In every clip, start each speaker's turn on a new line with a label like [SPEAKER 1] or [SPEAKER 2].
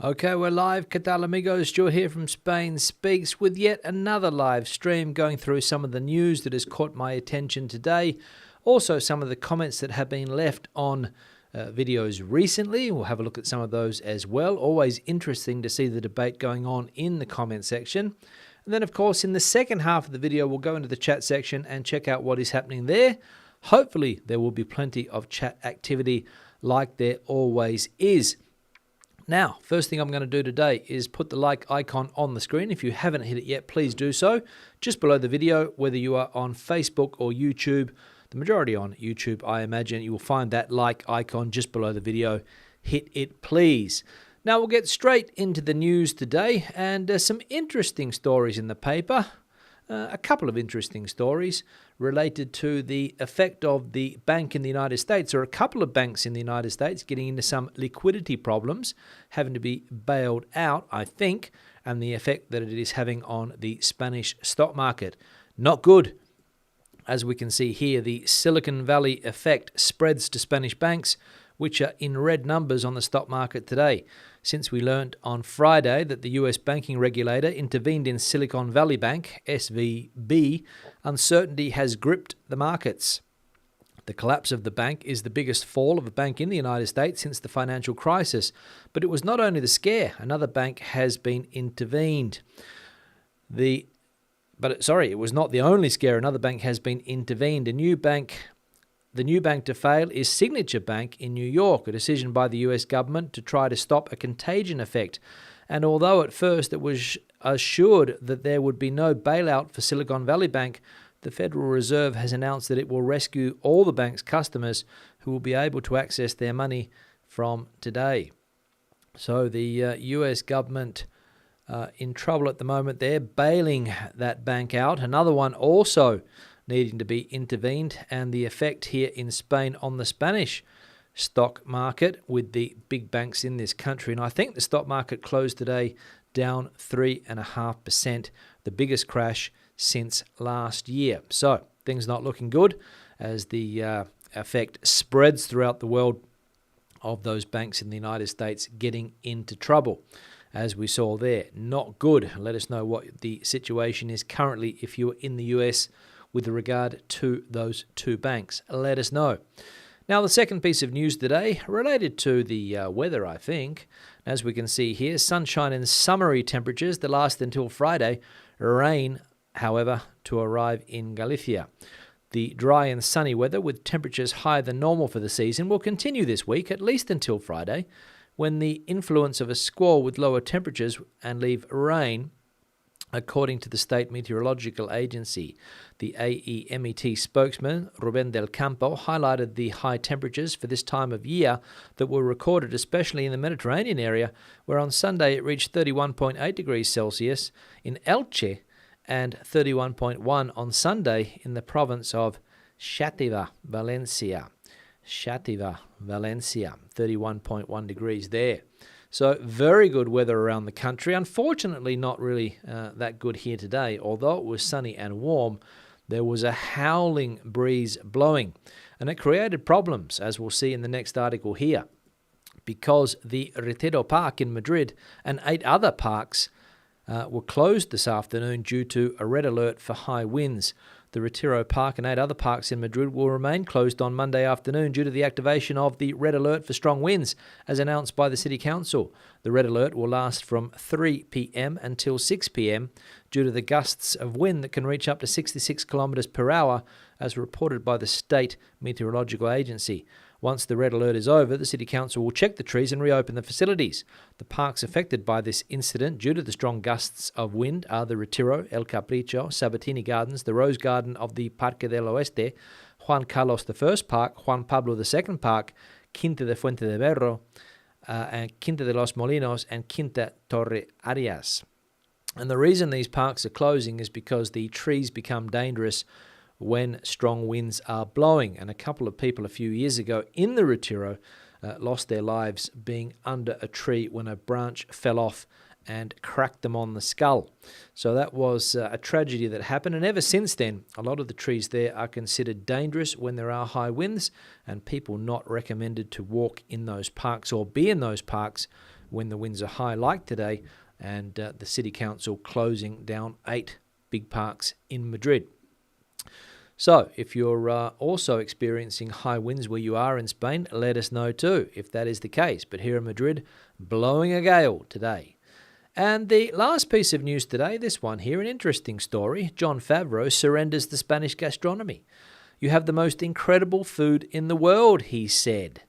[SPEAKER 1] Okay, we're live. ¿Qué tal, amigos? Stu here from Spain Speaks with yet another live stream going through some of the news that has caught my attention today. Also, some of the comments that have been left on videos recently. We'll have a look at some of those as well. Always interesting to see the debate going on in the comment section. And then, of course, in the second half of the video, we'll go into the chat section and check out what is happening there. Hopefully, there will be plenty of chat activity like there always is. Now, first thing I'm going to do today is put the like icon on the screen. If you haven't hit it yet, please do so. Just below the video, whether you are on Facebook or YouTube, the majority on YouTube, I imagine, you will find that like icon just below the video. Hit it, please. Now, we'll get straight into the news today, and some interesting stories in the paper. A couple of interesting stories related to the effect of the bank in the United States, or a couple of banks in the United States getting into some liquidity problems, having to be bailed out, I think, and the effect that it is having on the Spanish stock market. Not good. As we can see here, the Silicon Valley effect spreads to Spanish banks, which are in red numbers on the stock market today. Since we learned on Friday that the US banking regulator intervened in Silicon Valley Bank, SVB, uncertainty has gripped the markets. The collapse of the bank is the biggest fall of a bank in the United States since the financial crisis. But it was not only the scare, another bank has been intervened. It was not the only scare, another bank has been intervened. The new bank to fail is Signature Bank in New York, a decision by the US government to try to stop a contagion effect. And although at first it was assured that there would be no bailout for Silicon Valley Bank, the Federal Reserve has announced that it will rescue all the bank's customers who will be able to access their money from today. So the US government in trouble at the moment. They're bailing that bank out. Another one also needing to be intervened, and the effect here in Spain on the Spanish stock market with the big banks in this country. And I think the stock market closed today down 3.5%, the biggest crash since last year. So things not looking good as the effect spreads throughout the world of those banks in the United States getting into trouble. As we saw there, not good. Let us know what the situation is currently if you're in the US with regard to those two banks. Let us know. Now, the second piece of news today related to the weather, I think. As we can see here, sunshine and summery temperatures that last until Friday. Rain, however, to arrive in Galicia. The dry and sunny weather with temperatures higher than normal for the season will continue this week, at least until Friday, when the influence of a squall with lower temperatures and leave rain, according to the State Meteorological Agency. The AEMET spokesman, Ruben del Campo, highlighted the high temperatures for this time of year that were recorded especially in the Mediterranean area, where on Sunday it reached 31.8 degrees Celsius in Elche and 31.1 on Sunday in the province of Xàtiva, Valencia. 31.1 degrees there. So very good weather around the country. Unfortunately, not really that good here today. Although it was sunny and warm, there was a howling breeze blowing. And it created problems, as we'll see in the next article here, because the Retiro Park in Madrid and 8 other parks were closed this afternoon due to a red alert for high winds. The Retiro Park and 8 other parks in Madrid will remain closed on Monday afternoon due to the activation of the red alert for strong winds, as announced by the City Council. The red alert will last from 3 p.m. until 6 p.m. due to the gusts of wind that can reach up to 66 kilometers per hour, as reported by the State Meteorological Agency. Once the red alert is over, the City Council will check the trees and reopen the facilities. The parks affected by this incident due to the strong gusts of wind are the Retiro, El Capricho, Sabatini Gardens, the Rose Garden of the Parque del Oeste, Juan Carlos I Park, Juan Pablo II Park, Quinta de Fuente de Berro, and Quinta de los Molinos, and Quinta Torre Arias. And the reason these parks are closing is because the trees become dangerous when strong winds are blowing. And a couple of people a few years ago in the Retiro lost their lives being under a tree when a branch fell off and cracked them on the skull. So that was a tragedy that happened. And ever since then, a lot of the trees there are considered dangerous when there are high winds, and people not recommended to walk in those parks or be in those parks when the winds are high like today, and the city council closing down 8 big parks in Madrid. So if you're also experiencing high winds where you are in Spain, let us know too if that is the case. But here in Madrid, blowing a gale today. And the last piece of news today, this one here, an interesting story. Jon Favreau surrenders the Spanish gastronomy. You have the most incredible food in the world, he said.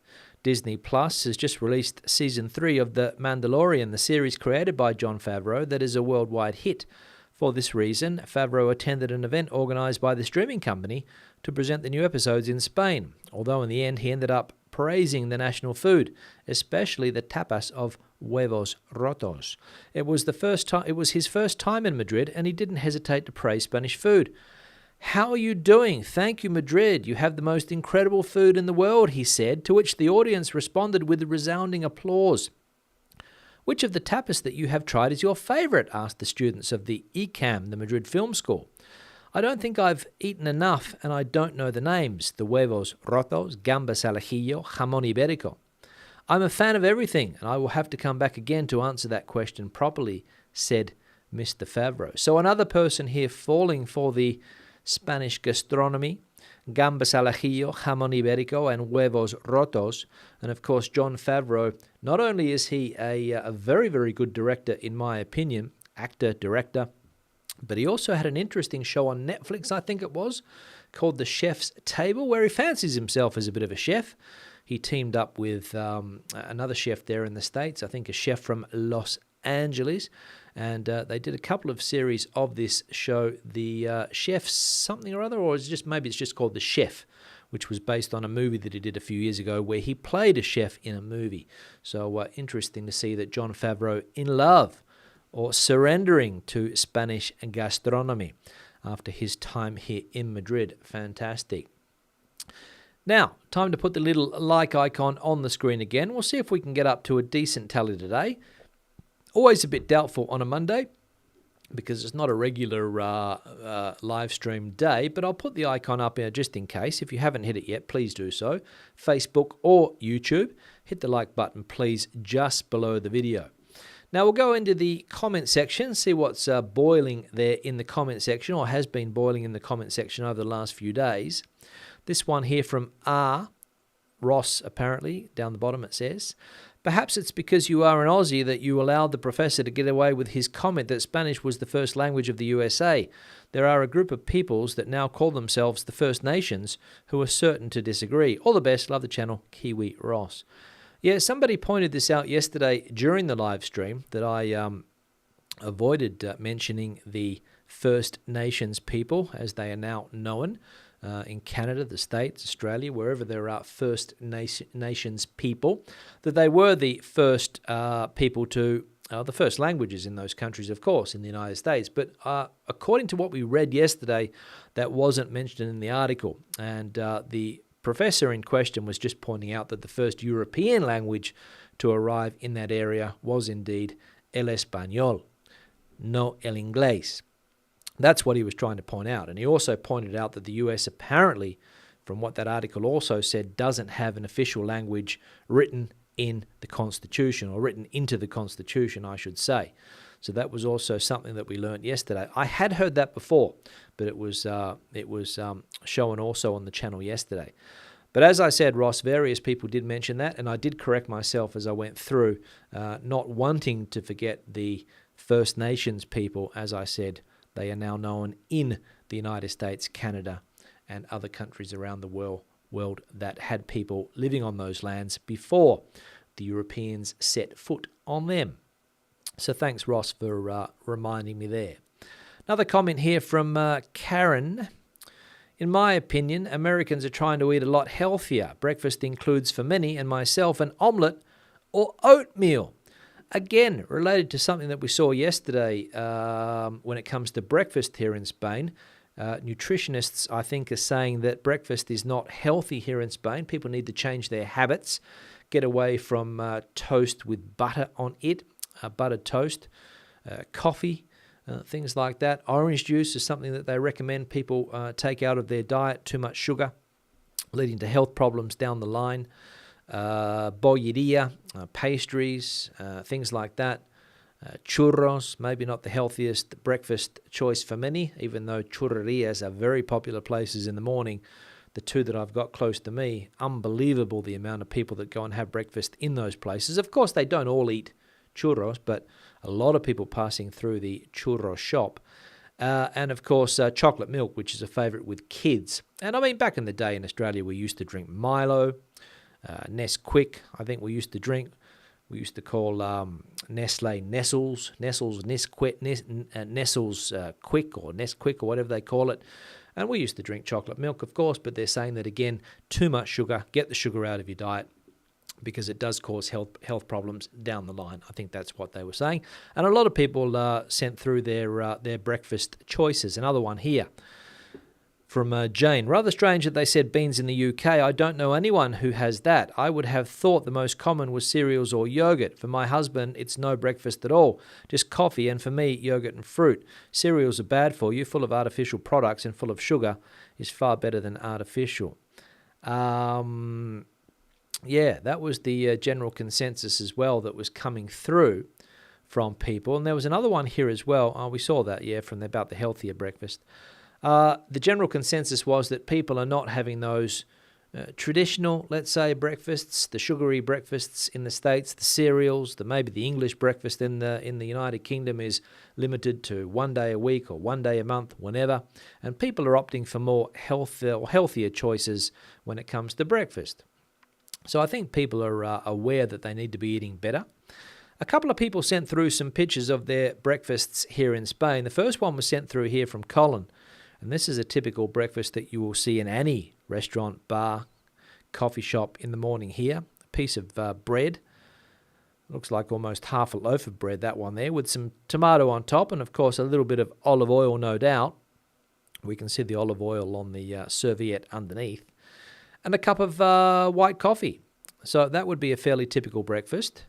[SPEAKER 1] Disney Plus has just released Season 3 of The Mandalorian, the series created by Jon Favreau that is a worldwide hit. For this reason, Favreau attended an event organised by the streaming company to present the new episodes in Spain, although in the end he ended up praising the national food, especially the tapas of huevos rotos. It was his first time in Madrid, and he didn't hesitate to praise Spanish food. "How are you doing? Thank you, Madrid. You have the most incredible food in the world," he said, to which the audience responded with resounding applause. "Which of the tapas that you have tried is your favourite?" asked the students of the ICAM, the Madrid Film School. "I don't think I've eaten enough, and I don't know the names. The huevos rotos, gambas al ajillo, jamón ibérico. I'm a fan of everything, and I will have to come back again to answer that question properly," said Mr. Favreau. So another person here falling for the Spanish gastronomy, gambas al ajillo, jamón ibérico, and huevos rotos. And of course, Jon Favreau, not only is he a very, very good director, in my opinion, actor, director, but he also had an interesting show on Netflix, I think it was, called The Chef's Table, where he fancies himself as a bit of a chef. He teamed up with another chef there in the States, I think a chef from Los Angeles, and they did a couple of series of this show, The Chef something or other, or maybe it's just called The Chef, which was based on a movie that he did a few years ago where he played a chef in a movie. So interesting to see that Jon Favreau in love or surrendering to Spanish gastronomy after his time here in Madrid. Fantastic. Now, time to put the little like icon on the screen again. We'll see if we can get up to a decent tally today. Always a bit doubtful on a Monday because it's not a regular live stream day, but I'll put the icon up here just in case. If you haven't hit it yet, please do so. Facebook or YouTube. Hit the like button, please, just below the video. Now we'll go into the comment section, see what's boiling there in the comment section, or has been boiling in the comment section over the last few days. This one here from Ross, apparently, down the bottom it says, "Perhaps it's because you are an Aussie that you allowed the professor to get away with his comment that Spanish was the first language of the USA. There are a group of peoples that now call themselves the First Nations who are certain to disagree. All the best, love the channel, Kiwi Ross." Yeah, somebody pointed this out yesterday during the live stream that I avoided mentioning the First Nations people, as they are now known in Canada, the States, Australia, wherever there are First Nations people, that they were the first people to, the first languages in those countries, of course, in the United States. But according to what we read yesterday, that wasn't mentioned in the article. And the professor in question was just pointing out that the first European language to arrive in that area was indeed el español, no el inglés. That's what he was trying to point out. And he also pointed out that the US apparently, from what that article also said, doesn't have an official language written in the Constitution, or written into the Constitution, I should say. So that was also something that we learned yesterday. I had heard that before, but it was shown also on the channel yesterday. But as I said, Ross, various people did mention that, and I did correct myself as I went through, not wanting to forget the First Nations people. As I said, they are now known in the United States, Canada, and other countries around the world that had people living on those lands before the Europeans set foot on them. So thanks, Ross, for reminding me there. Another comment here from Karen. "In my opinion, Americans are trying to eat a lot healthier. Breakfast includes, for many and myself, an omelette or oatmeal." Again, related to something that we saw yesterday when it comes to breakfast here in Spain. Nutritionists, I think, are saying that breakfast is not healthy here in Spain. People need to change their habits, get away from toast with butter on it, buttered toast, coffee, things like that. Orange juice is something that they recommend people take out of their diet, too much sugar, leading to health problems down the line. bollería, pastries, things like that. Churros, maybe not the healthiest breakfast choice for many, even though churrerias are very popular places in the morning. The two that I've got close to me, unbelievable the amount of people that go and have breakfast in those places. Of course, they don't all eat churros, but a lot of people passing through the churro shop. And of course, chocolate milk, which is a favourite with kids. And I mean, back in the day in Australia, we used to drink Milo, Nesquik, I think we used to drink. We used to call Nestle Nestles, Nesquik, Nestles Quick or Nesquik or whatever they call it. And we used to drink chocolate milk, of course, but they're saying that, again, too much sugar, get the sugar out of your diet because it does cause health problems down the line. I think that's what they were saying. And a lot of people sent through their breakfast choices. Another one here from Jane. Rather strange that they said beans in the UK. I don't know anyone who has that. I would have thought the most common was cereals or yogurt. For my husband, it's no breakfast at all, just coffee, and for me, yogurt and fruit. Cereals are bad for you, full of artificial products and full of sugar, is far better than artificial. Yeah, that was the general consensus as well that was coming through from people. And there was another one here as well. Oh, we saw that, yeah, from about the healthier breakfast. The general consensus was that people are not having those traditional, let's say, breakfasts, the sugary breakfasts in the States, the cereals, maybe the English breakfast in the United Kingdom is limited to 1 day a week or 1 day a month, whenever. And people are opting for more healthier choices when it comes to breakfast. So I think people are aware that they need to be eating better. A couple of people sent through some pictures of their breakfasts here in Spain. The first one was sent through here from Colin. And this is a typical breakfast that you will see in any restaurant, bar, coffee shop in the morning here. A piece of bread. Looks like almost half a loaf of bread, that one there, with some tomato on top and, of course, a little bit of olive oil, no doubt. We can see the olive oil on the serviette underneath. And a cup of white coffee. So that would be a fairly typical breakfast.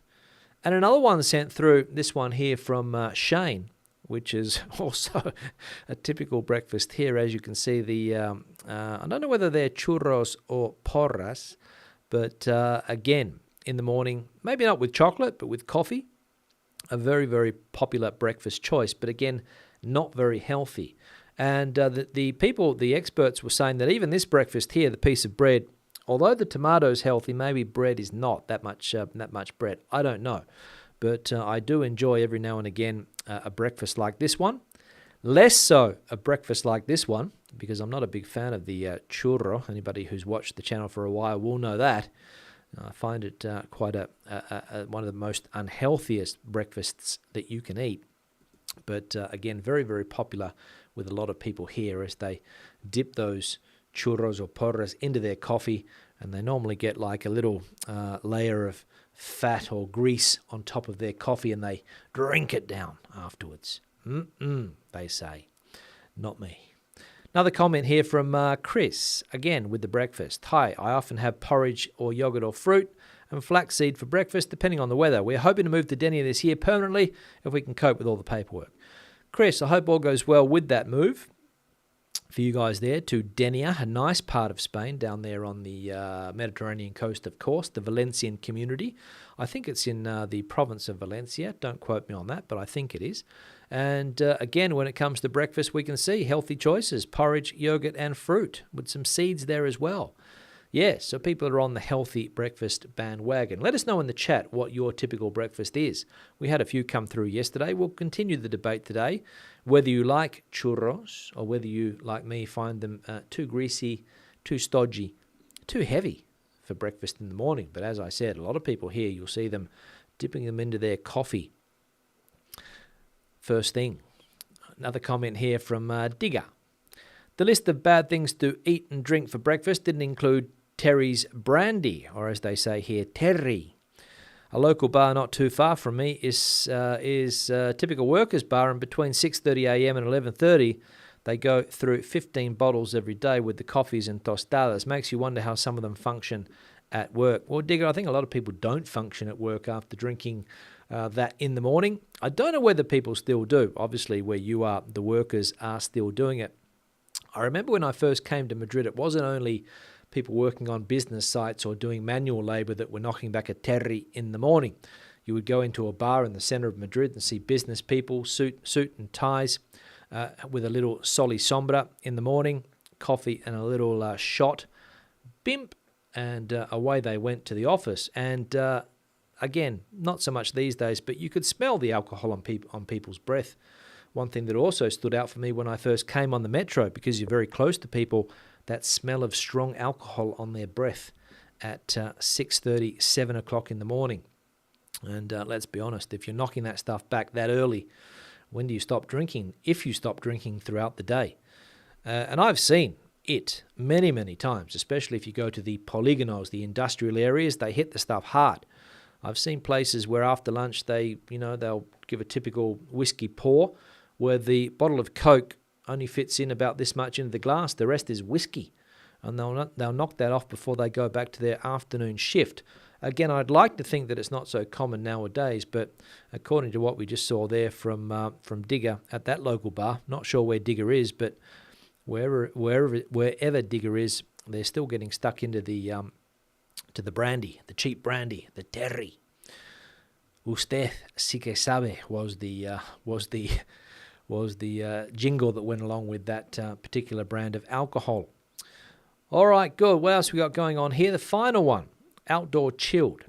[SPEAKER 1] And another one sent through, this one here from Shane, which is also a typical breakfast here. As you can see, I don't know whether they're churros or porras, but again, in the morning, maybe not with chocolate, but with coffee, a very, very popular breakfast choice, but again, not very healthy. And the experts were saying that even this breakfast here, the piece of bread, although the tomato's healthy, maybe bread is not that much bread. I don't know. But I do enjoy every now and again a breakfast like this one. Less so a breakfast like this one, because I'm not a big fan of the churro. Anybody who's watched the channel for a while will know that. I find it quite one of the most unhealthiest breakfasts that you can eat. But again, very, very popular with a lot of people here as they dip those churros or porras into their coffee, and they normally get like a little layer of fat or grease on top of their coffee, and they drink it down afterwards. They say. Not me. Another comment here from Chris, again with the breakfast. Hi, I often have porridge or yogurt or fruit and flaxseed for breakfast, depending on the weather. We're hoping to move to Denia this year permanently if we can cope with all the paperwork. Chris, I hope all goes well with that move for you guys there to Denia, a nice part of Spain down there on the Mediterranean coast, of course, the Valencian community. I think it's in the province of Valencia. Don't quote me on that, but I think it is. And again, when it comes to breakfast, we can see healthy choices, porridge, yogurt, and fruit with some seeds there as well. Yeah, so people are on the healthy breakfast bandwagon. Let us know in the chat what your typical breakfast is. We had a few come through yesterday. We'll continue the debate today, whether you like churros or whether you, like me, find them too greasy, too stodgy, too heavy for breakfast in the morning. But as I said, a lot of people here, you'll see them dipping them into their coffee first thing. Another comment here from Digger. The list of bad things to eat and drink for breakfast didn't include Terry's Brandy, or as they say here, Terry. A local bar not too far from me is a typical workers' bar, and between 6:30 a.m. and 11:30, they go through 15 bottles every day with the coffees and tostadas. Makes you wonder how some of them function at work. Well, Digger, I think a lot of people don't function at work after drinking that in the morning. I don't know whether people still do. Obviously, where you are, the workers are still doing it. I remember when I first came to Madrid, it wasn't only people working on business sites or doing manual labor that were knocking back a terry in the morning. You would go into a bar in the center of Madrid and see business people, suit and ties, with a little soli sombra in the morning, coffee and a little shot, bimp, and away they went to the office. And again, not so much these days, but you could smell the alcohol on people's breath. One thing that also stood out for me when I first came on the metro, because you're very close to people, that smell of strong alcohol on their breath at 6:30, 7 o'clock in the morning. And let's be honest, if you're knocking that stuff back that early, when do you stop drinking? If you stop drinking throughout the day. And I've seen it many, many times, especially if you go to the polígonos, the industrial areas, they hit the stuff hard. I've seen places where after lunch they'll give a typical whiskey pour where the bottle of Coke only fits in about this much into the glass. The rest is whiskey. And they'll knock that off before they go back to their afternoon shift. Again, I'd like to think that it's not so common nowadays, but according to what we just saw there from Digger at that local bar, not sure where Digger is, but wherever Digger is, they're still getting stuck into the brandy, the cheap brandy, the terry. Usted sí que sabe was the jingle that went along with that particular brand of alcohol. All right, good. What else we got going on here? The final one. Outdoor Chilled.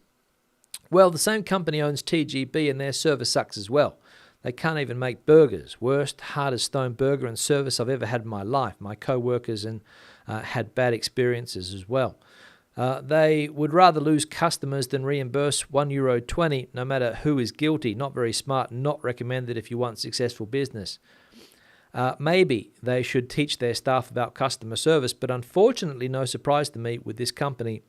[SPEAKER 1] Well, the same company owns TGB and their service sucks as well. They can't even make burgers. Worst, hardest stone burger and service I've ever had in my life. My co-workers had bad experiences as well. They would rather lose customers than reimburse €1.20 no matter who is guilty. Not very smart, not recommended if you want successful business. Maybe they should teach their staff about customer service, but unfortunately, no surprise to me with this company,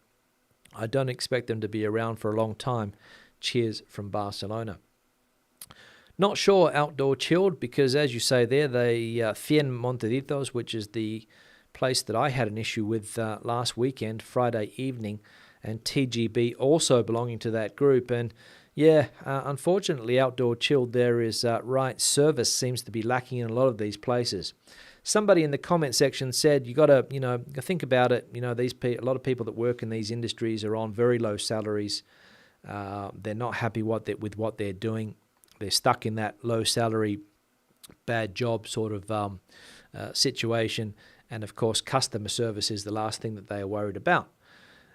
[SPEAKER 1] I don't expect them to be around for a long time. Cheers from Barcelona. Not sure Outdoor Chilled, because as you say there, they 100 Montaditos, which is the place that I had an issue with last weekend, Friday evening, and TGB also belonging to that group. And yeah, unfortunately, Outdoor Chilled there is right. Service seems to be lacking in a lot of these places. Somebody in the comment section said, you got to, think about it. A lot of people that work in these industries are on very low salaries. They're not happy with what they're doing. They're stuck in that low salary, bad job sort of situation. And of course, customer service is the last thing that they are worried about.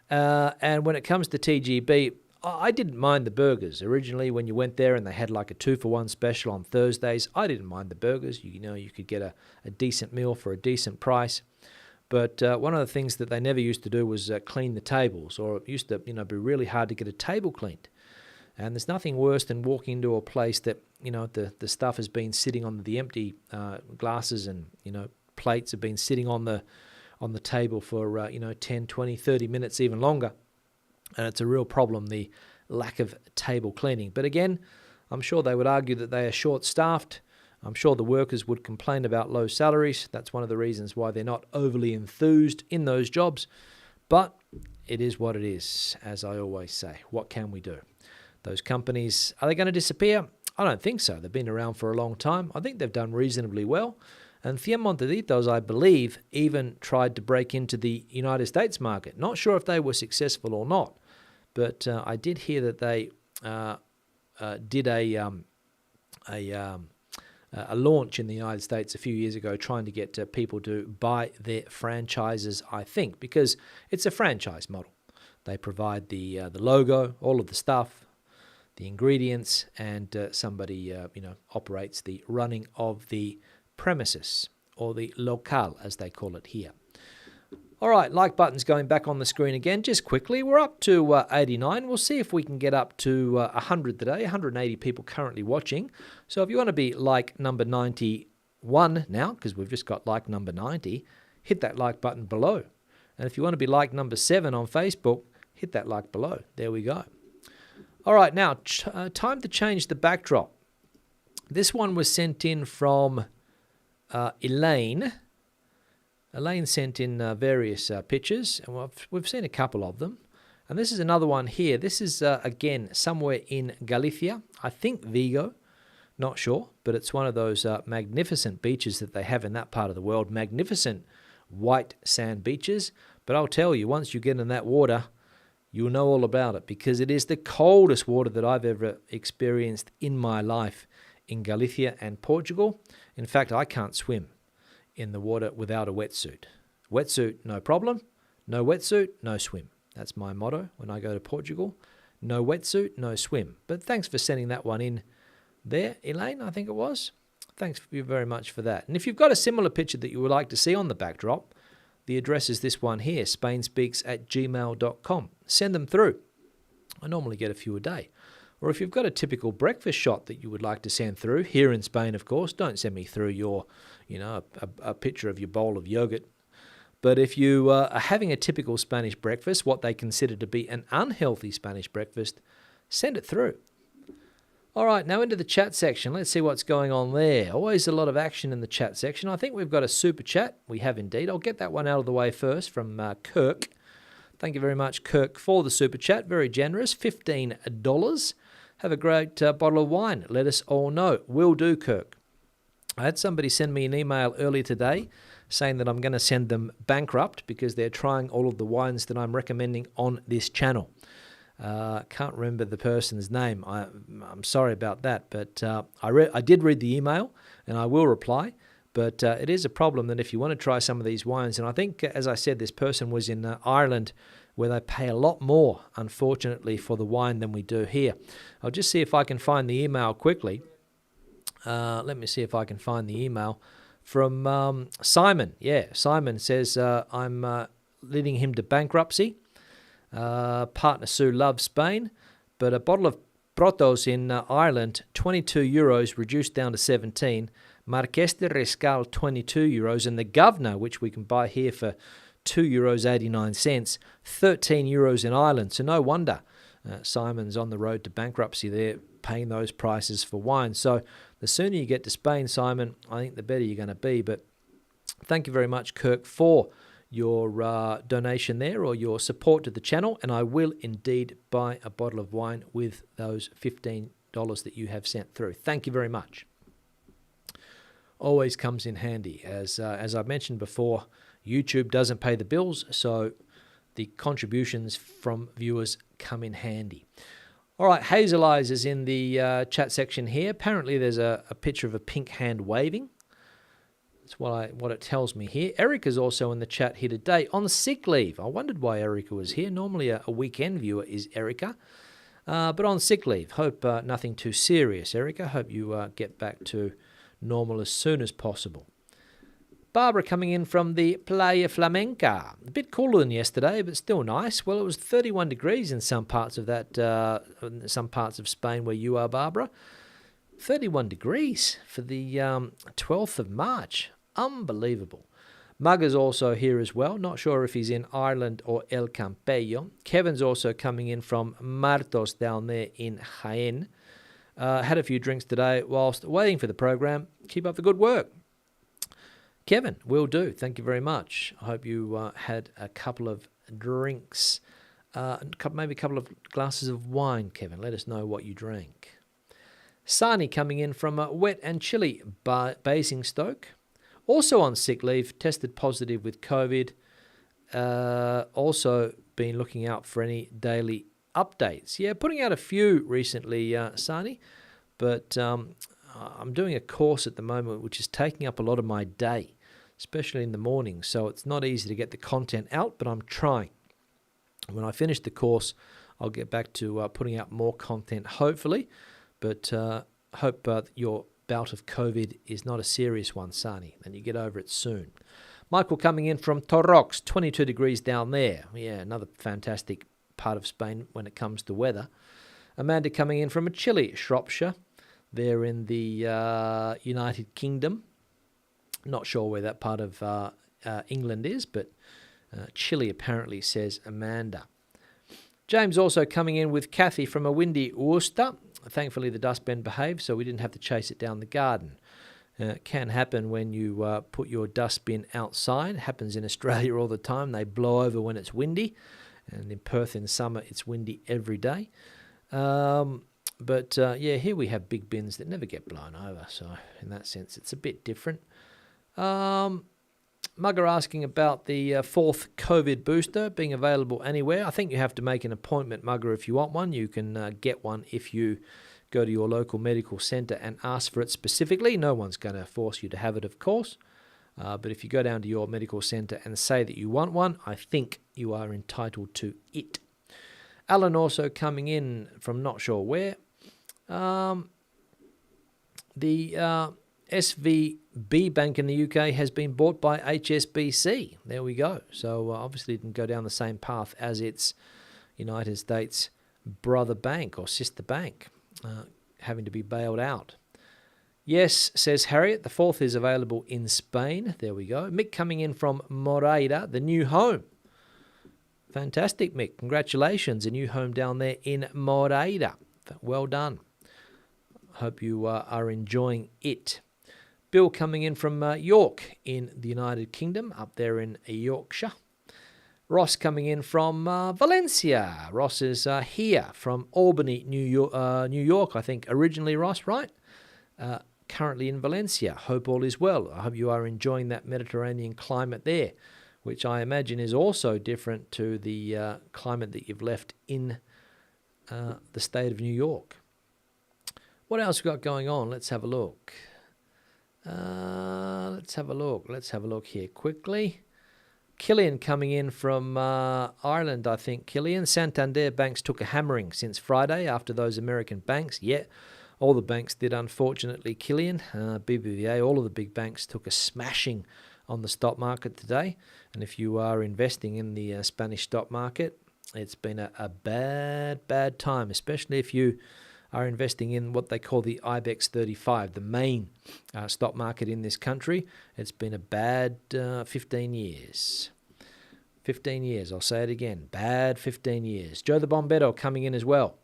[SPEAKER 1] And when it comes to TGB, I didn't mind the burgers. Originally, when you went there and they had like a 2-for-1 special on Thursdays, I didn't mind the burgers. You could get a decent meal for a decent price. But one of the things that they never used to do was clean the tables, or it used to be really hard to get a table cleaned. And there's nothing worse than walking into a place that, the stuff has been sitting on the empty glasses and, plates have been sitting on the table for, 10, 20, 30 minutes, even longer. And it's a real problem, the lack of table cleaning. But again, I'm sure they would argue that they are short-staffed. I'm sure the workers would complain about low salaries. That's one of the reasons why they're not overly enthused in those jobs. But it is what it is, as I always say. What can we do? Those companies, are they going to disappear? I don't think so. They've been around for a long time. I think they've done reasonably well. And 100 Montaditos, I believe, even tried to break into the United States market. Not sure if they were successful or not, but I did hear that they did a launch in the United States a few years ago, trying to get people to buy their franchises, I think, because it's a franchise model. They provide the logo, all of the stuff, the ingredients, and somebody operates the running of the premises, or the local, as they call it here. All right, like button's going back on the screen again. Just quickly, we're up to 89. We'll see if we can get up to 100 today. 180 people currently watching. So if you want to be like number 91 now, because we've just got like number 90, hit that like button below. And if you want to be like number 7 on Facebook, hit that like below. There we go. All right, now, time to change the backdrop. This one was sent in from Elaine. Elaine sent in various pictures, and we've seen a couple of them. And this is another one here. This is, again, somewhere in Galicia. I think Vigo, not sure, but it's one of those magnificent beaches that they have in that part of the world. Magnificent white sand beaches, But I'll tell you, once you get in that water, you'll know all about it, because it is the coldest water that I've ever experienced in my life in Galicia and Portugal. In fact, I can't swim in the water without a wetsuit. Wetsuit, no problem. No wetsuit, no swim. That's my motto when I go to Portugal. No wetsuit, no swim. But thanks for sending that one in there, Elaine, I think it was. Thanks you very much for that. And if you've got a similar picture that you would like to see on the backdrop, the address is this one here, spainspeaks@gmail.com. Send them through. I normally get a few a day. Or if you've got a typical breakfast shot that you would like to send through, here in Spain, of course, don't send me through your, a picture of your bowl of yogurt. But if you are having a typical Spanish breakfast, what they consider to be an unhealthy Spanish breakfast, send it through. All right, now into the chat section. Let's see what's going on there. Always a lot of action in the chat section. I think we've got a super chat. We have indeed. I'll get that one out of the way first from Kirk. Thank you very much, Kirk, for the super chat. Very generous, $15. Have a great bottle of wine. Let us all know. Will do, Kirk. I had somebody send me an email earlier today saying that I'm going to send them bankrupt because they're trying all of the wines that I'm recommending on this channel. Can't remember the person's name. I'm sorry about that, but I did read the email, and I will reply. But it is a problem that if you want to try some of these wines, and I think, as I said, this person was in Ireland, where they pay a lot more, unfortunately, for the wine than we do here. I'll just see if I can find the email quickly. Let me see if I can find the email from Simon. Yeah, Simon says, I'm leading him to bankruptcy. Partner Sue loves Spain, but a bottle of Protos in Ireland, €22, reduced down to 17. Marqués de Riscal, €22, and the Governor, which we can buy here for €2.89, €13 in Ireland. So no wonder Simon's on the road to bankruptcy there, paying those prices for wine. So the sooner you get to Spain, Simon, I think the better you're going to be. But thank you very much, Kirk, for your donation there, or your support to the channel, and I will indeed buy a bottle of wine with those $15 that you have sent through. Thank you very much. Always comes in handy. As I mentioned before, YouTube doesn't pay the bills, so the contributions from viewers come in handy. All right, Hazel Eyes is in the chat section here. Apparently there's a picture of a pink hand waving. That's what it tells me here. Erica's also in the chat here today on sick leave. I wondered why Erica was here. Normally a weekend viewer is Erica, but on sick leave. Hope nothing too serious, Erica. Hope you get back to normal as soon as possible. Barbara coming in from the Playa Flamenca. A bit cooler than yesterday, but still nice. Well, it was 31 degrees in some parts of some parts of Spain where you are, Barbara. 31 degrees for the 12th of March. Unbelievable. Mugger's also here as well. Not sure if he's in Ireland or El Campello. Kevin's also coming in from Martos down there in Jaén. Had a few drinks today whilst waiting for the program. Keep up the good work. Kevin, will do. Thank you very much. I hope you had a couple of drinks, maybe a couple of glasses of wine, Kevin. Let us know what you drank. Sani coming in from Wet and Chilly Basingstoke. Also on sick leave, tested positive with COVID. Also been looking out for any daily updates. Yeah, putting out a few recently, Sani, but I'm doing a course at the moment which is taking up a lot of my day, especially in the morning, so it's not easy to get the content out, but I'm trying. When I finish the course, I'll get back to putting out more content, hopefully, but hope your bout of COVID is not a serious one, Sani, and you get over it soon. Michael coming in from Torrox, 22 degrees down there. Yeah, another fantastic part of Spain when it comes to weather. Amanda coming in from a chilly Shropshire. They're in the United Kingdom. Not sure where that part of England is, but chilly apparently, says Amanda. James also coming in with Kathy from a windy Worcester. Thankfully, the dustbin behaved, so we didn't have to chase it down the garden. It can happen when you put your dustbin outside. It happens in Australia all the time. They blow over when it's windy. And in Perth in summer, it's windy every day. But here we have big bins that never get blown over. So in that sense, it's a bit different. Mugger asking about the fourth COVID booster being available anywhere. I think you have to make an appointment, Mugger, if you want one. You can get one if you go to your local medical centre and ask for it specifically. No one's going to force you to have it, of course. But if you go down to your medical centre and say that you want one, I think you are entitled to it. Alan also coming in from not sure where. The SVB Bank in the UK has been bought by HSBC. There we go. So obviously it didn't go down the same path as its United States brother bank or sister bank, having to be bailed out. Yes, says Harriet, the fourth is available in Spain. There we go. Mick coming in from Moreira, the new home. Fantastic, Mick. Congratulations, a new home down there in Moreira. Well done. Hope you are enjoying it. Bill coming in from York in the United Kingdom, up there in Yorkshire. Ross coming in from Valencia. Ross is here from Albany, New York, I think. Originally, Ross, right? Currently in Valencia. Hope all is well. I hope you are enjoying that Mediterranean climate there, which I imagine is also different to the climate that you've left in the state of New York. What else we got going on? Let's have a look. Let's have a look here quickly. Killian coming in from Ireland, I think. Killian, Santander banks took a hammering since Friday after those American banks. Yeah, all the banks did, unfortunately, Killian. BBVA, all of the big banks took a smashing on the stock market today. And if you are investing in the Spanish stock market, it's been a bad time, especially if you are investing in what they call the IBEX 35, the main stock market in this country. It's been a bad 15 years. 15 years, I'll say it again. Bad 15 years. Joe the Bombetto coming in as well.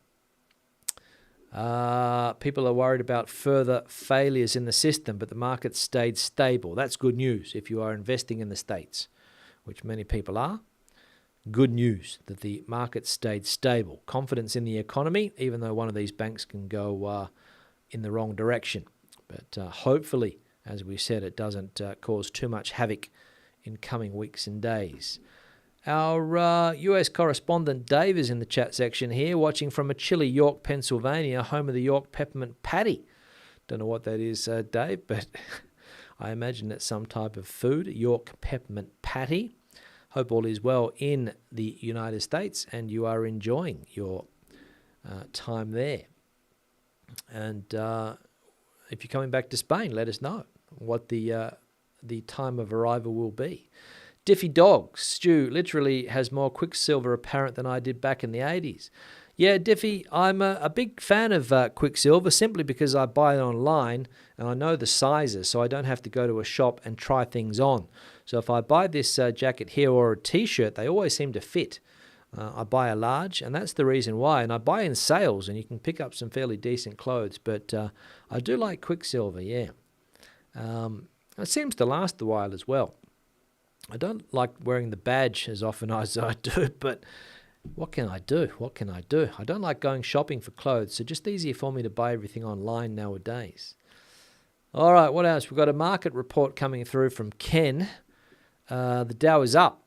[SPEAKER 1] People are worried about further failures in the system, but the market stayed stable. That's good news if you are investing in the States, which many people are. Good news that the market stayed stable. Confidence in the economy, even though one of these banks can go in the wrong direction. But hopefully, as we said, it doesn't cause too much havoc in coming weeks and days. Our US correspondent Dave is in the chat section here, watching from a chilly York, Pennsylvania, home of the York Peppermint Patty. Don't know what that is, Dave, but I imagine it's some type of food, York Peppermint Patty. Hope all is well in the United States and you are enjoying your time there. And if you're coming back to Spain, let us know what the time of arrival will be. Diffie Dog, Stu, literally has more Quicksilver apparent than I did back in the 80s. Yeah, Diffie, I'm a big fan of Quicksilver simply because I buy it online and I know the sizes, so I don't have to go to a shop and try things on. So if I buy this jacket here or a t-shirt, they always seem to fit. I buy a large, and that's the reason why. And I buy in sales, and you can pick up some fairly decent clothes. But I do like Quicksilver, yeah. It seems to last a while as well. I don't like wearing the badge as often as I do, but what can I do? I don't like going shopping for clothes, so just easier for me to buy everything online nowadays. All right, what else? We've got a market report coming through from Ken. The Dow is up,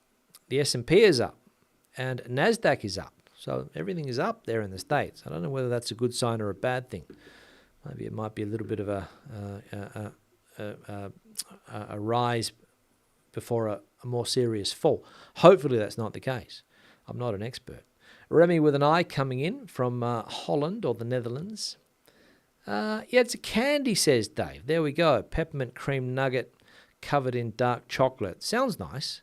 [SPEAKER 1] the S&P is up, and NASDAQ is up. So everything is up there in the States. I don't know whether that's a good sign or a bad thing. Maybe it might be a little bit of a rise before a more serious fall. Hopefully that's not the case. I'm not an expert. Remy with an I coming in from Holland or the Netherlands. Yeah, it's a candy, says Dave. There we go. Peppermint cream nugget covered in dark chocolate. Sounds nice.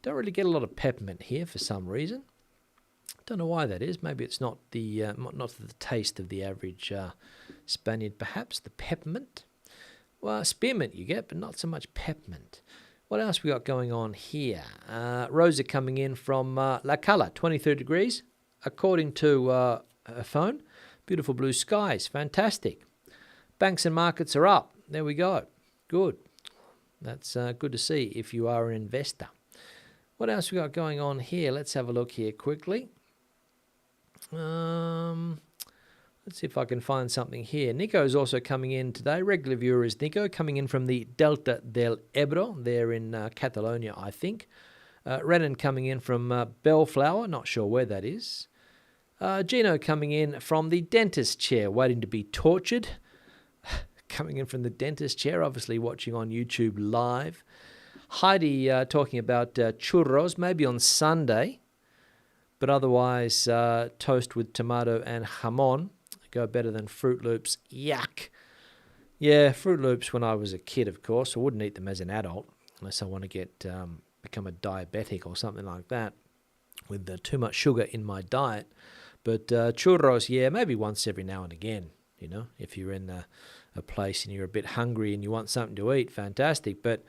[SPEAKER 1] Don't really get a lot of peppermint here for some reason. Don't know why that is. Maybe it's not the taste of the average Spaniard, perhaps. The peppermint. Well, spearmint you get, but not so much peppermint. What else we got going on here? Rosa coming in from La Cala, 23 degrees, according to her phone. Beautiful blue skies. Fantastic. Banks and markets are up. There we go. Good. That's good to see if you are an investor. What else we got going on here? Let's have a look here quickly. Let's see if I can find something here. Nico is also coming in today. Regular viewer is Nico, coming in from the Delta del Ebro. They're in Catalonia, I think. Renan coming in from Bellflower. Not sure where that is. Gino coming in from the dentist chair, waiting to be tortured. Coming in from the dentist chair, obviously watching on YouTube live. Heidi talking about churros, maybe on Sunday. But otherwise, toast with tomato and jamon. Go better than Fruit Loops. Yuck. Yeah, Fruit Loops when I was a kid, of course. I wouldn't eat them as an adult unless I want to get become a diabetic or something like that with too much sugar in my diet. But churros, yeah, maybe once every now and again. You know, if you're in a place and you're a bit hungry and you want something to eat, fantastic. But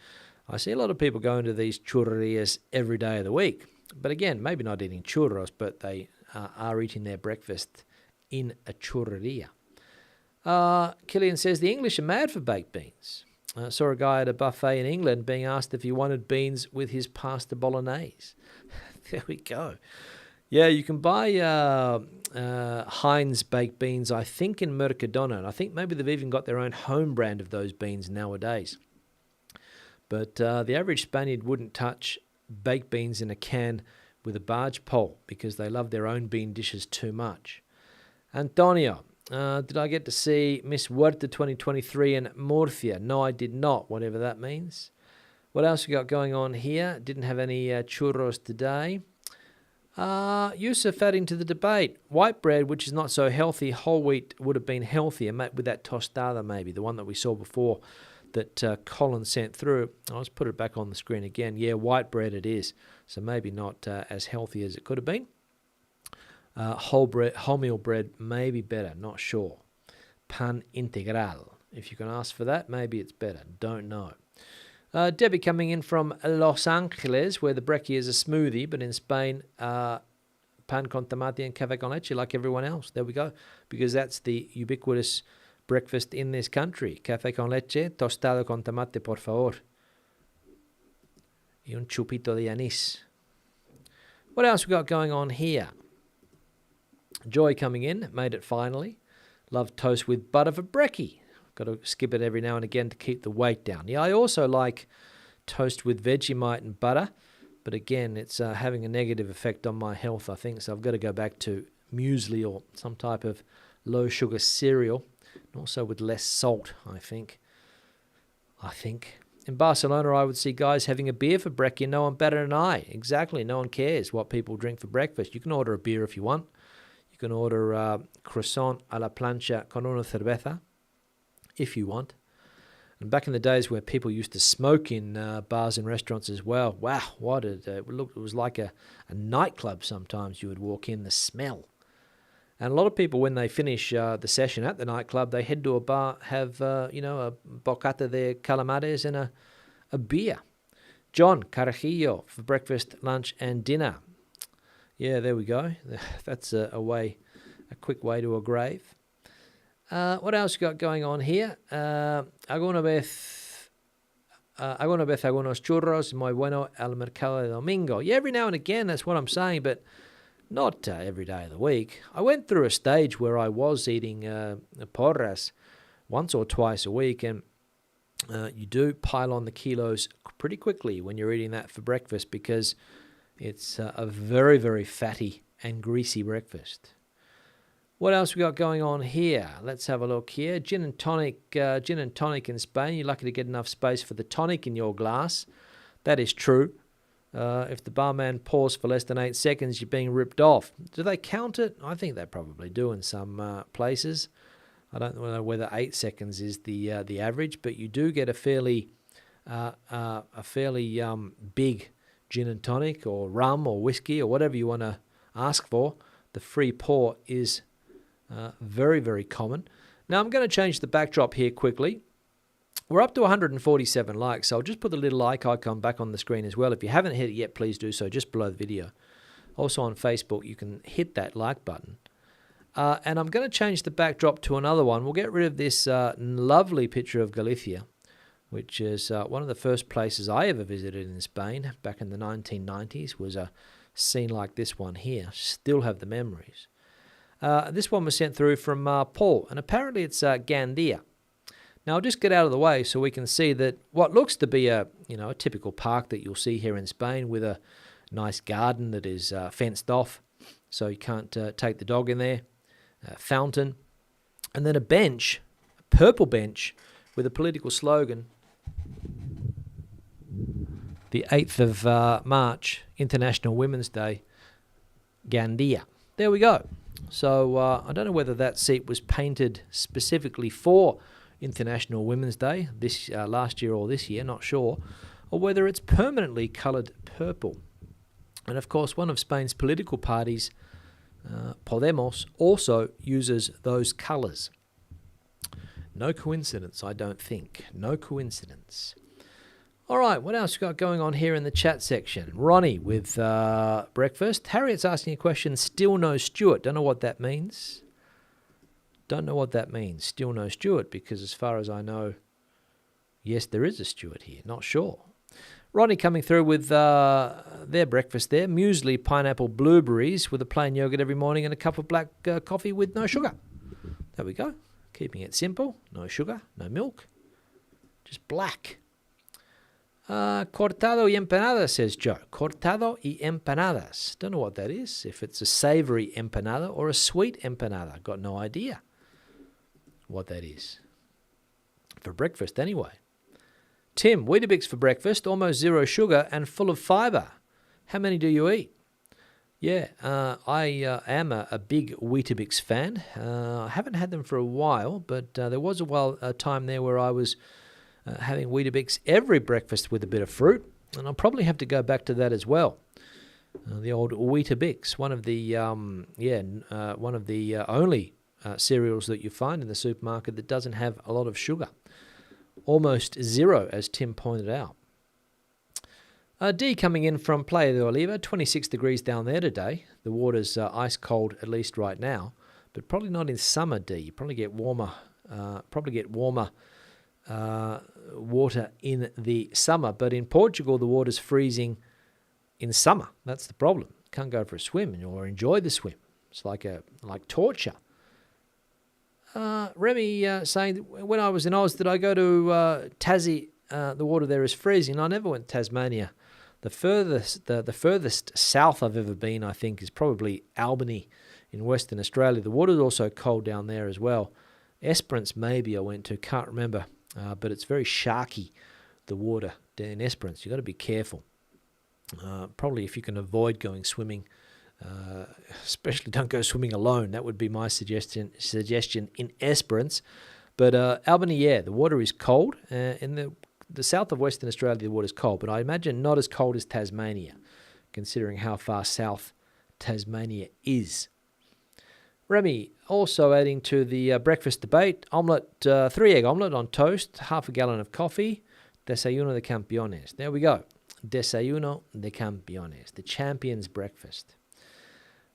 [SPEAKER 1] I see a lot of people going to these churrerias every day of the week. But again, maybe not eating churros, but they are eating their breakfast in a churreria. Killian says, the English are mad for baked beans. Saw a guy at a buffet in England being asked if he wanted beans with his pasta bolognese. There we go. Yeah, you can buy Heinz baked beans, I think, in Mercadona. And I think maybe they've even got their own home brand of those beans nowadays. But the average Spaniard wouldn't touch baked beans in a can with a barge pole because they love their own bean dishes too much. Antonio, did I get to see Miss Huerta 2023 in Murcia? No, I did not, whatever that means. What else we got going on here? Didn't have any churros today. Yusuf adding to the debate. White bread, which is not so healthy, whole wheat would have been healthier, with that tostada maybe, the one that we saw before that Colin sent through. I'll just put it back on the screen again. Yeah, white bread it is, so maybe not as healthy as it could have been. Wholemeal bread may be better, not sure. Pan integral. If you can ask for that, maybe it's better. Don't know. Debbie coming in from Los Angeles, where the brekkie is a smoothie, but in Spain, pan con tomate and café con leche like everyone else. There we go. Because that's the ubiquitous breakfast in this country. Café con leche, tostado con tomate, por favor. Y un chupito de anís. What else we got going on here? Joy coming in, made it finally. Love toast with butter for brekkie. Got to skip it every now and again to keep the weight down. Yeah, I also like toast with Vegemite and butter, but again, it's having a negative effect on my health, I think, so I've got to go back to muesli or some type of low-sugar cereal, and also with less salt, I think. In Barcelona, I would see guys having a beer for brekkie, no one better than I. Exactly, no one cares what people drink for breakfast. You can order a beer if you want. You can order croissant a la plancha con una cerveza, if you want. And back in the days where people used to smoke in bars and restaurants as well, wow, what it was like a nightclub sometimes. You would walk in, the smell. And a lot of people, when they finish the session at the nightclub, they head to a bar, have, a bocata de calamares and a beer. John, carajillo for breakfast, lunch and dinner. Yeah, there we go. That's a quick way to a grave. What else got going on here? Alguna vez algunos churros, muy bueno al mercado de domingo. Yeah, every now and again, that's what I'm saying, but not every day of the week. I went through a stage where I was eating porras once or twice a week, and you do pile on the kilos pretty quickly when you're eating that for breakfast because it's a very, very fatty and greasy breakfast. What else we got going on here? Let's have a look here. Gin and tonic in Spain. You're lucky to get enough space for the tonic in your glass. That is true. If the barman pours for less than 8 seconds, you're being ripped off. Do they count it? I think they probably do in some places. I don't know whether 8 seconds is the average, but you do get a fairly big gin and tonic or rum or whiskey or whatever you want to ask for. The free pour is very, very common. Now I'm going to change the backdrop here quickly. We're up to 147 likes, so I'll just put the little like icon back on the screen as well. If you haven't hit it yet, please do so just below the video. Also on Facebook, you can hit that like button. And I'm going to change the backdrop to another one. We'll get rid of this lovely picture of Galicia, which is one of the first places I ever visited in Spain back in the 1990s, was a scene like this one here. Still have the memories. This one was sent through from Paul, and apparently it's Gandia. Now, I'll just get out of the way so we can see that what looks to be a typical park that you'll see here in Spain with a nice garden that is fenced off, so you can't take the dog in there, a fountain, and then a bench, a purple bench with a political slogan, the 8th of March, International Women's Day, Gandia. There we go. So I don't know whether that seat was painted specifically for International Women's Day this last year or this year, not sure, or whether it's permanently coloured purple. And of course, one of Spain's political parties, Podemos, also uses those colours. No coincidence, I don't think. No coincidence. All right, what else we got going on here in the chat section? Ronnie with breakfast. Harriet's asking a question, still no Stuart. Don't know what that means. Don't know what that means, still no Stuart, because as far as I know, yes, there is a Stuart here. Not sure. Ronnie coming through with their breakfast there. Muesli, pineapple, blueberries with a plain yogurt every morning and a cup of black coffee with no sugar. There we go. Keeping it simple. No sugar, no milk. Just black. Cortado y empanadas, says Joe. Cortado y empanadas. Don't know what that is. If it's a savoury empanada or a sweet empanada. Got no idea what that is. For breakfast, anyway. Tim, Weetabix for breakfast, almost zero sugar and full of fibre. How many do you eat? Yeah, I am a big Weetabix fan. I haven't had them for a while, but there was a time there where I was having Weetabix every breakfast with a bit of fruit, and I'll probably have to go back to that as well. The old Weetabix, one of the only cereals that you find in the supermarket that doesn't have a lot of sugar. Almost zero, as Tim pointed out. D coming in from Playa de Oliva, 26 degrees down there today. The water's ice cold, at least right now, but probably not in summer, D. You probably get warmer. Water in the summer, but in Portugal the water's freezing in summer. That's the problem. Can't go for a swim or enjoy the swim. It's like torture. Remy saying, when I was in Oz, did I go to Tassie? The water there is freezing. I never went to Tasmania. The furthest south I've ever been, I think, is probably Albany in Western Australia. The water's also cold down there as well. Esperance maybe I went to, can't remember. But it's very sharky, the water in Esperance. You've got to be careful. Probably if you can avoid going swimming, especially don't go swimming alone. That would be my suggestion in Esperance. But Albany, yeah, the water is cold. In the south of Western Australia, the water is cold, but I imagine not as cold as Tasmania, considering how far south Tasmania is. Remy, also adding to the breakfast debate, omelette, 3-egg omelette on toast, half a gallon of coffee, desayuno de campeones. There we go. Desayuno de campeones, the champions' breakfast.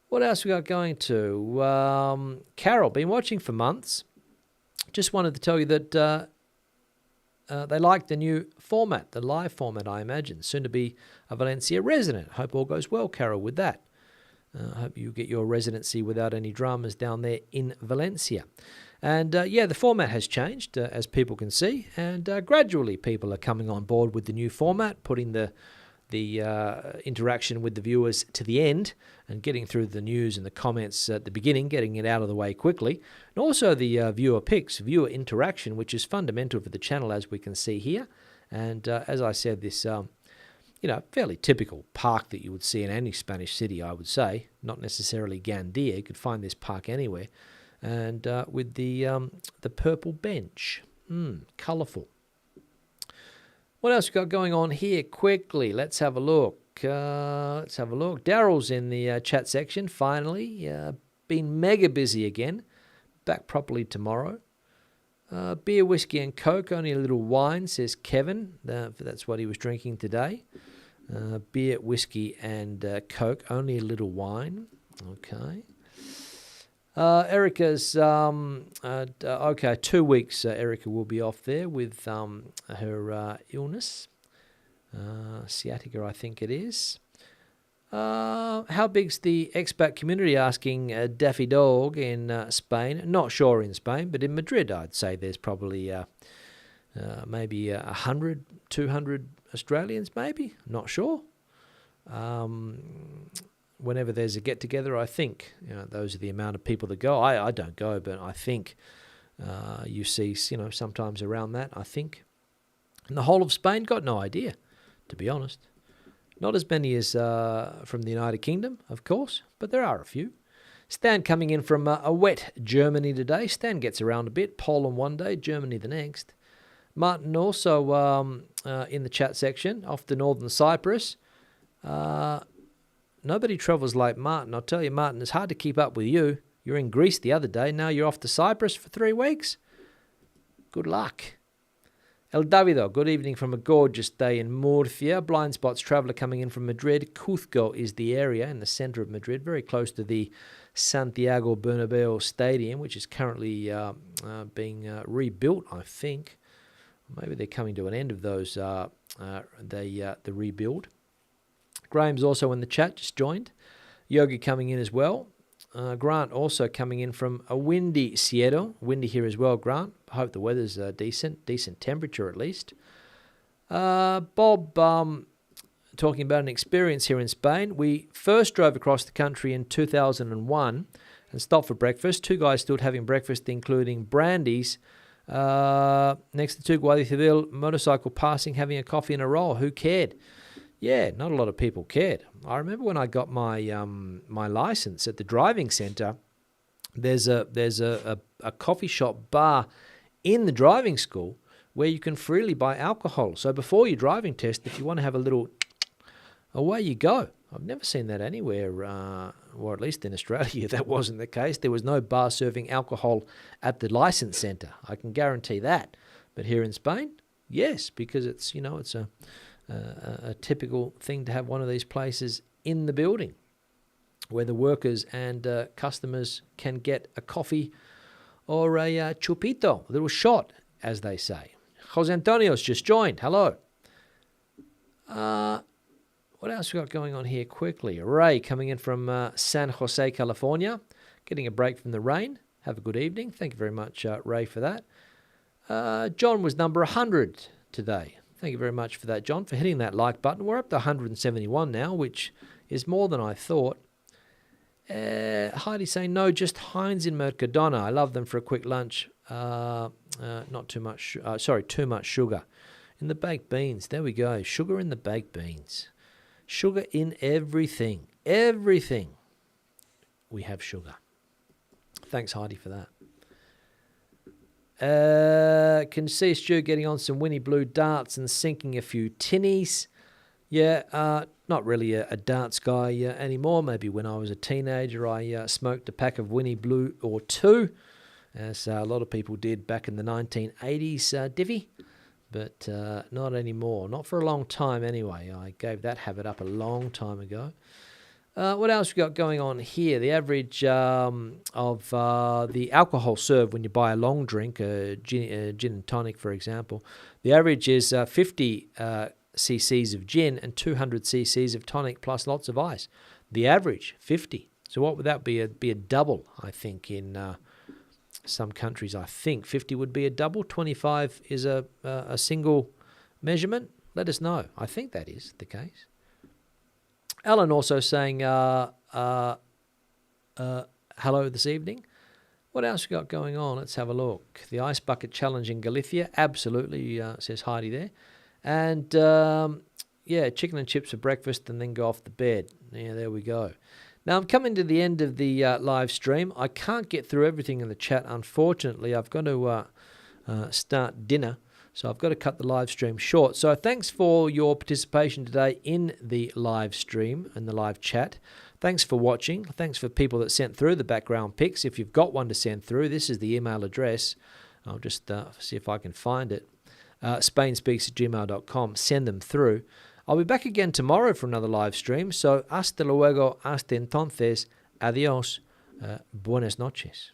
[SPEAKER 1] What else we got going to? Carol, been watching for months. Just wanted to tell you that they like the new format, the live format, I imagine. Soon to be a Valencia resident. Hope all goes well, Carol, with that. Hope you get your residency without any dramas down there in Valencia. And the format has changed, as people can see, and gradually people are coming on board with the new format, putting the interaction with the viewers to the end and getting through the news and the comments at the beginning, getting it out of the way quickly. And also the viewer picks, viewer interaction, which is fundamental for the channel, as we can see here. And as I said, this fairly typical park that you would see in any Spanish city, I would say. Not necessarily Gandia. You could find this park anywhere. And with the purple bench. Colourful. What else we got going on here? Quickly, let's have a look. Daryl's in the chat section, finally. Been mega busy again. Back properly tomorrow. Beer, whiskey and Coke, only a little wine, says Kevin. That's what he was drinking today. Beer, whiskey and Coke, only a little wine. Okay. Erica's, 2 weeks Erica will be off there with her illness. Sciatica, I think it is. How big's the expat community, asking Daffy Dog in Spain? Not sure in Spain, but in Madrid I'd say there's probably maybe 100, 200 Australians maybe, not sure. Whenever there's a get-together, I think those are the amount of people that go. I don't go, but I think you see sometimes around that, I think. And the whole of Spain, got no idea, to be honest. Not as many as from the United Kingdom, of course, but there are a few. Stan coming in from a wet Germany today. Stan gets around a bit. Poland one day, Germany the next. Martin also in the chat section, off to northern Cyprus. Nobody travels like Martin. I'll tell you, Martin, it's hard to keep up with you. You were in Greece the other day. Now you're off to Cyprus for 3 weeks. Good luck. El Davido, good evening from a gorgeous day in Murcia. Blind Spots traveller coming in from Madrid. Cuzco is the area in the centre of Madrid, very close to the Santiago Bernabeu Stadium, which is currently being rebuilt, I think. Maybe they're coming to an end of those the rebuild. Graham's also in the chat, just joined. Yogi coming in as well. Grant also coming in from a windy Seattle. Windy here as well, Grant. I hope the weather's decent temperature at least. Bob talking about an experience here in Spain. We first drove across the country in 2001 and stopped for breakfast. 2 guys stood having breakfast, including brandies. Next to 2 Guardia Civil, motorcycle passing, having a coffee and a roll. Who cared? Yeah, not a lot of people cared. I remember when I got my my license at the driving centre, there's a coffee shop bar in the driving school where you can freely buy alcohol. So before your driving test, if you want to have a little, away you go. I've never seen that anywhere, or at least in Australia, that wasn't the case. There was no bar serving alcohol at the licence centre. I can guarantee that. But here in Spain, yes, because it's a typical thing to have one of these places in the building where the workers and customers can get a coffee or a chupito, a little shot, as they say. Jose Antonio's just joined. Hello. What else we got going on here quickly? Ray coming in from San Jose, California, getting a break from the rain. Have a good evening. Thank you very much, Ray, for that. John was number 100 today. Thank you very much for that, John, for hitting that like button. We're up to 171 now, which is more than I thought. Heidi saying, no, just Heinz in Mercadona. I love them for a quick lunch. Not too much, too much sugar. In the baked beans, there we go. Sugar in the baked beans. Sugar in everything. Everything. We have sugar. Thanks, Heidi, for that. Can see Stu getting on some Winnie Blue darts and sinking a few tinnies. Yeah, not really a darts guy anymore. Maybe when I was a teenager, I smoked a pack of Winnie Blue or 2, as a lot of people did back in the 1980s, Divvy. But not anymore. Not for a long time anyway. I gave that habit up a long time ago. What else we got going on here? The average of the alcohol served when you buy a long drink, gin and tonic, for example, the average is 50 cc's of gin and 200 cc's of tonic plus lots of ice. The average, 50. So what would that be? Be a double, I think, in some countries. I think 50 would be a double. 25 is a single measurement. Let us know. I think that is the case. Alan also saying hello this evening. What else we got going on? Let's have a look. The Ice Bucket Challenge in Galicia. Absolutely, says Heidi there. And, chicken and chips for breakfast and then go off to bed. Yeah, there we go. Now, I'm coming to the end of the live stream. I can't get through everything in the chat, unfortunately. I've got to start dinner. So I've got to cut the live stream short. So thanks for your participation today in the live stream and the live chat. Thanks for watching. Thanks for people that sent through the background pics. If you've got one to send through, this is the email address. I'll just see if I can find it. spainspeaks@gmail.com. Send them through. I'll be back again tomorrow for another live stream. So hasta luego, hasta entonces. Adiós. Buenas noches.